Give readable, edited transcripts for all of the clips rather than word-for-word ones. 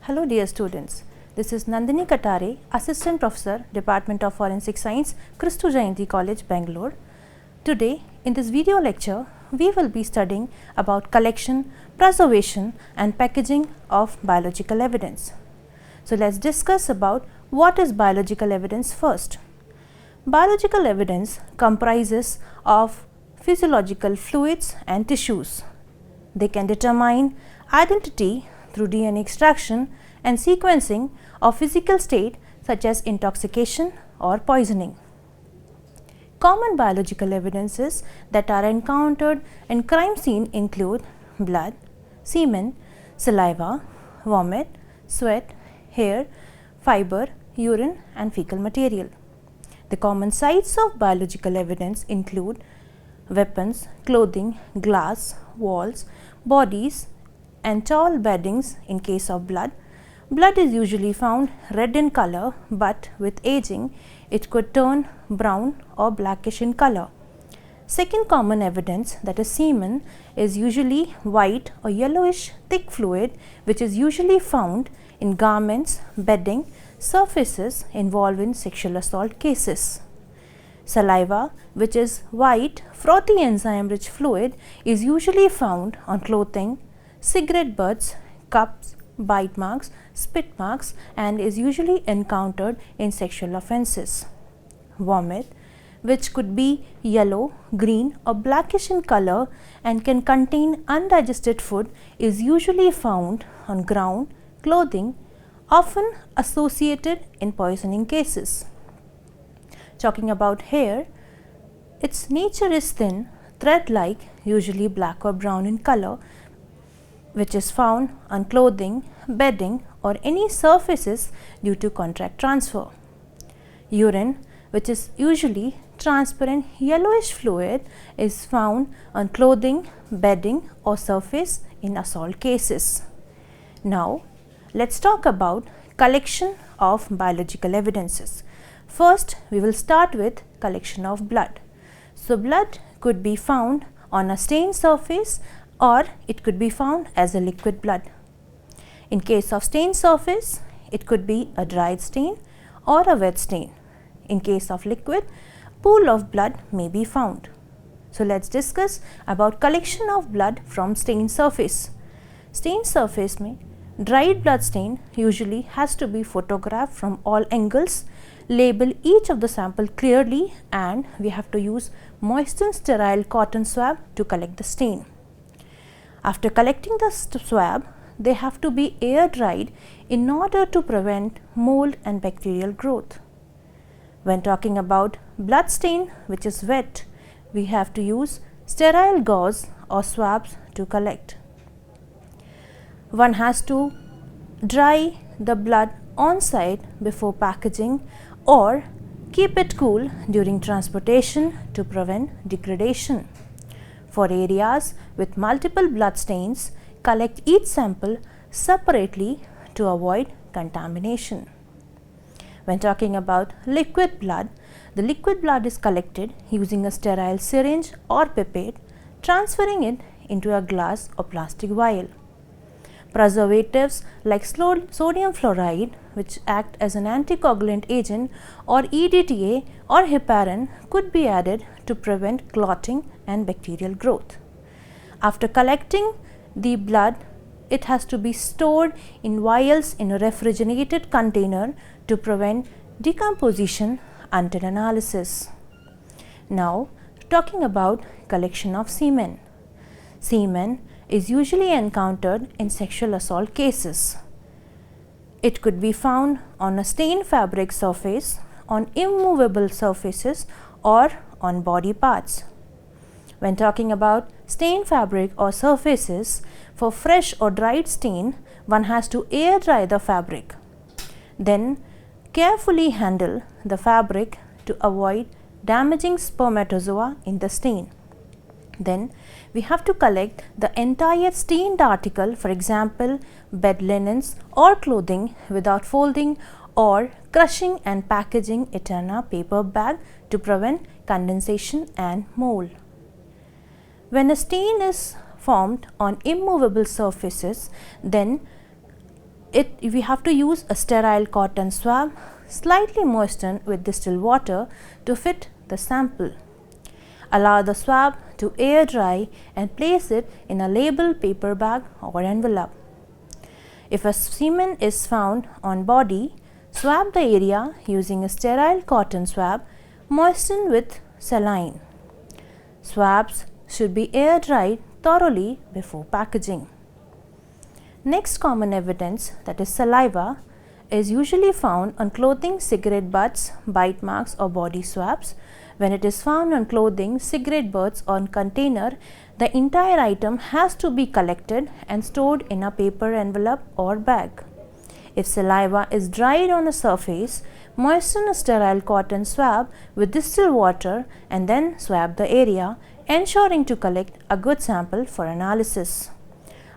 Hello dear students, this is Nandini Khatare, Assistant Professor, Department of Forensic Science, Kristu Jayanti College, Bangalore. Today in this video lecture, we will be studying about collection, preservation and packaging of biological evidence. So let's discuss about what is biological evidence first. Biological evidence comprises of physiological fluids and tissues. They can determine identity through DNA extraction and sequencing of physical state such as intoxication or poisoning. Common biological evidences that are encountered in crime scene include blood, semen, saliva, vomit, sweat, hair, fiber, urine and fecal material. The common sites of biological evidence include weapons, clothing, glass, walls, bodies and towel beddings in case of blood. Blood is usually found red in color, but with aging it could turn brown or blackish in color. Second common evidence, that is semen, is usually white or yellowish thick fluid which is usually found in garments, bedding, surfaces involved in sexual assault cases. Saliva, which is white frothy enzyme rich fluid, is usually found on clothing, cigarette butts, cups, bite marks, spit marks and is usually encountered in sexual offences. Vomit, which could be yellow, green or blackish in color and can contain undigested food, is usually found on ground, clothing, often associated in poisoning cases. Talking about hair, its nature is thin, thread-like, usually black or brown in color, which is found on clothing, bedding or any surfaces due to contact transfer. Urine, which is usually transparent yellowish fluid, is found on clothing, bedding or surface in assault cases. Now, let's talk about collection of biological evidences. First, we will start with collection of blood. So, blood could be found on a stained surface or it could be found as a liquid blood. In case of stained surface, it could be a dried stain or a wet stain. In case of liquid, pool of blood may be found. So, let's discuss about collection of blood from stained surface. Stained surface में dried blood stain usually has to be photographed from all angles, label each of the sample clearly and we have to use moistened sterile cotton swab to collect the stain. After collecting the swab, they have to be air dried in order to prevent mold and bacterial growth. When talking about blood stain which is wet, we have to use sterile gauze or swabs to collect. One has to dry the blood on site before packaging or keep it cool during transportation to prevent degradation. For areas with multiple blood stains, collect each sample separately to avoid contamination. When talking about liquid blood, the liquid blood is collected using a sterile syringe or pipette, transferring it into a glass or plastic vial. Preservatives like sodium fluoride, which act as an anticoagulant agent, or EDTA or heparin could be added to prevent clotting and bacterial growth. After collecting the blood, it has to be stored in vials in a refrigerated container to prevent decomposition until analysis. Now, talking about collection of semen. Semen is usually encountered in sexual assault cases. It could be found on a stained fabric surface, on immovable surfaces or on body parts. When talking about stained fabric or surfaces, for fresh or dried stain, one has to air dry the fabric. Then carefully handle the fabric to avoid damaging spermatozoa in the stain. Then we have to collect the entire stained article, for example, bed linens or clothing, without folding or crushing and packaging it in a paper bag to prevent condensation and mold. When a stain is formed on immovable surfaces, then We have to use a sterile cotton swab slightly moistened with distilled water to fit the sample. Allow the swab to air dry and place it in a labeled paper bag or envelope. If a semen is found on body, swab the area using a sterile cotton swab moistened with saline. Swabs should be air dried thoroughly before packaging. Next common evidence, that is saliva, is usually found on clothing, cigarette butts, bite marks or body swabs. When it is found on clothing, cigarette butts or container, the entire item has to be collected and stored in a paper envelope or bag. If saliva is dried on a surface, moisten a sterile cotton swab with distilled water and then swab the area, ensuring to collect a good sample for analysis.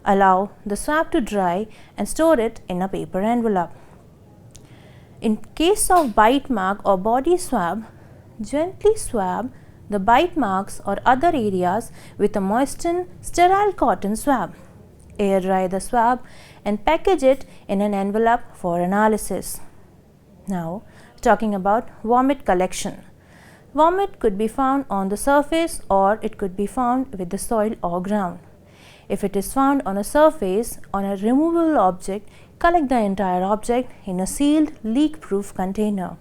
Allow the swab to dry and store it in a paper envelope. In case of bite mark or body swab, gently swab the bite marks or other areas with a moistened sterile cotton swab. Air dry the swab and package it in an envelope for analysis. Now, talking about vomit collection. Vomit could be found on the surface or it could be found with the soil or ground. If it is found on a surface on a removable object, collect the entire object in a sealed, leak-proof container.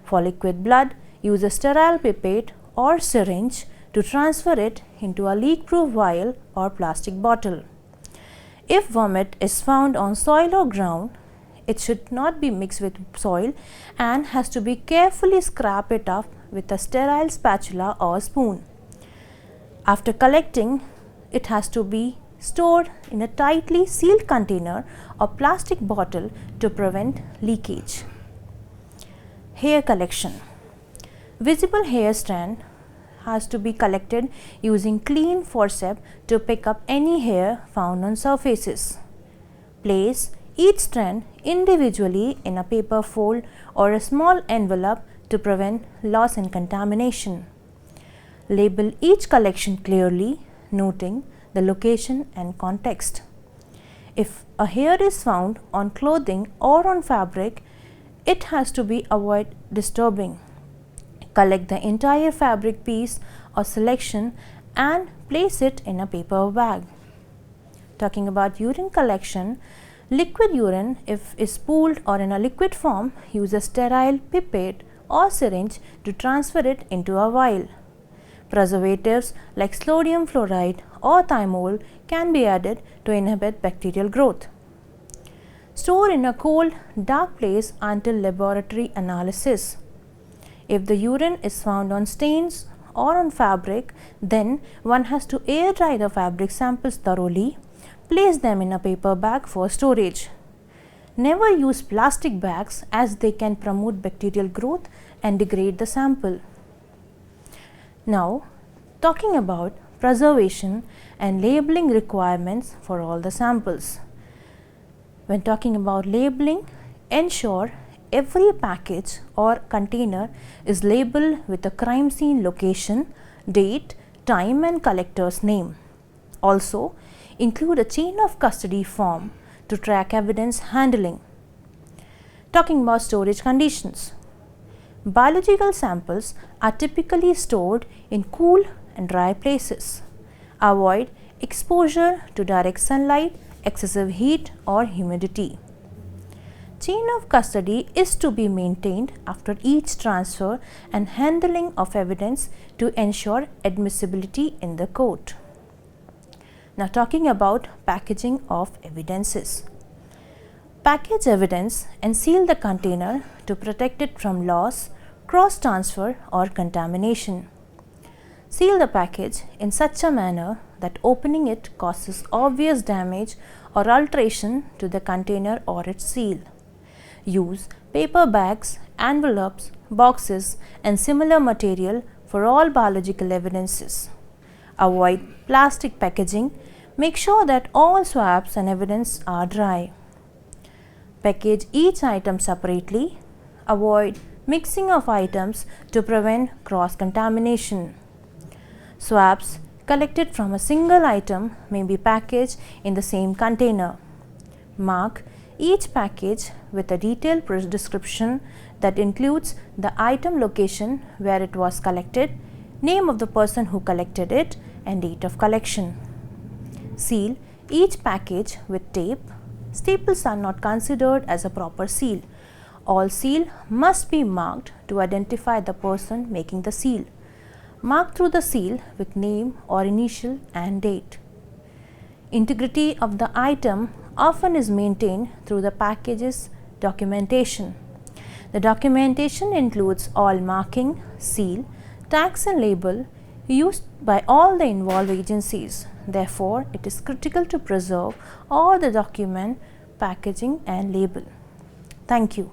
For liquid blood, use a sterile pipette or syringe to transfer it into a leak-proof vial or plastic bottle. If vomit is found on soil or ground, it should not be mixed with soil and has to be carefully scraped it off with a sterile spatula or spoon. After collecting, it has to be stored in a tightly sealed container or plastic bottle to prevent leakage. Hair collection. Visible hair strand has to be collected using clean forceps to pick up any hair found on surfaces. Place each strand individually in a paper fold or a small envelope to prevent loss and contamination. Label each collection clearly, noting the location and context. If a hair is found on clothing or on fabric, it has to be avoided disturbing. Collect the entire fabric piece or selection and place it in a paper bag. Talking about urine collection, liquid urine, if is pooled or in a liquid form, use a sterile pipette or syringe to transfer it into a vial. Preservatives like sodium fluoride or thymol can be added to inhibit bacterial growth. Store in a cold, dark place until laboratory analysis. If the urine is found on stains or on fabric, then one has to air dry the fabric samples thoroughly. Place them in a paper bag for storage. Never use plastic bags as they can promote bacterial growth and degrade the sample. Now, talking about preservation and labeling requirements for all the samples. When talking about labeling, ensure every package or container is labeled with a crime scene location, date, time and collector's name. Also, include a chain of custody form to track evidence handling. Talking about storage conditions. Biological samples are typically stored in cool and dry places. Avoid exposure to direct sunlight, excessive heat or humidity. Chain of custody is to be maintained after each transfer and handling of evidence to ensure admissibility in the court. Now, talking about packaging of evidences. Package evidence and seal the container to protect it from loss, cross transfer or contamination. Seal the package in such a manner that opening it causes obvious damage or alteration to the container or its seal. Use paper bags, envelopes, boxes and similar material for all biological evidences. Avoid plastic packaging. Make sure that all swabs and evidence are dry. Package each item separately. Avoid mixing of items to prevent cross-contamination. Swabs collected from a single item may be packaged in the same container. Mark each package with a detailed description that includes the item location where it was collected, name of the person who collected it, and date of collection. Seal each package with tape. Staples are not considered as a proper seal. All seal must be marked to identify the person making the seal. Mark through the seal with name or initial and date. Integrity of the item often is maintained through the package's documentation. The documentation includes all marking, seal, tags and label used by all the involved agencies. Therefore, it is critical to preserve all the document, packaging and label. Thank you.